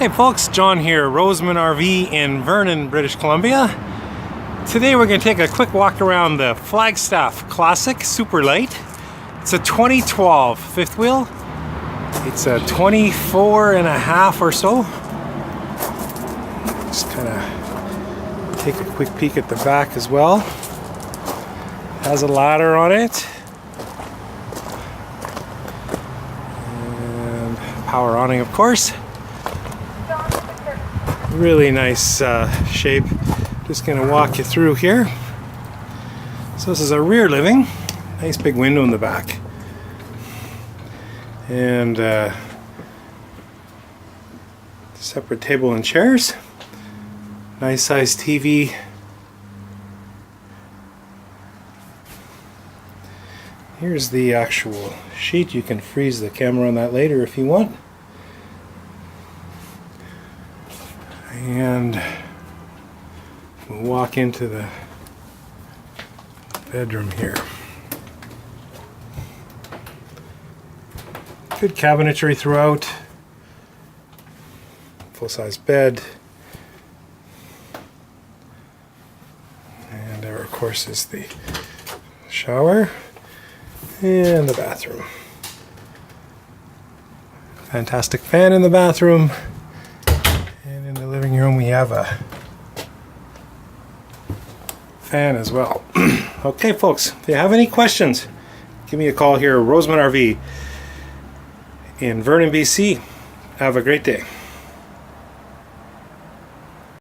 Hey folks, John here, Rosman RV in Vernon, British Columbia. Today we're going to take a quick walk around the Flagstaff Classic Super Lite. It's a 2012 fifth wheel. It's a 24 and a half or so. Just kind of take a quick peek at the back as well. Has a ladder on it. And power awning, of course. Really nice shape. Just going to walk you through here. So this is a rear living. Nice big window in the back. And separate table and chairs. Nice sized TV. Here's the actual sheet. You can freeze the camera on that later if you want. And we'll walk into the bedroom here. Good cabinetry throughout. Full-size bed. And there, of course, is the shower and the bathroom. Fantastic fan in the bathroom. And in the living room we have a fan as well. Okay folks, if you have any questions, give me a call here, Rosman RV in Vernon, BC. Have a great day.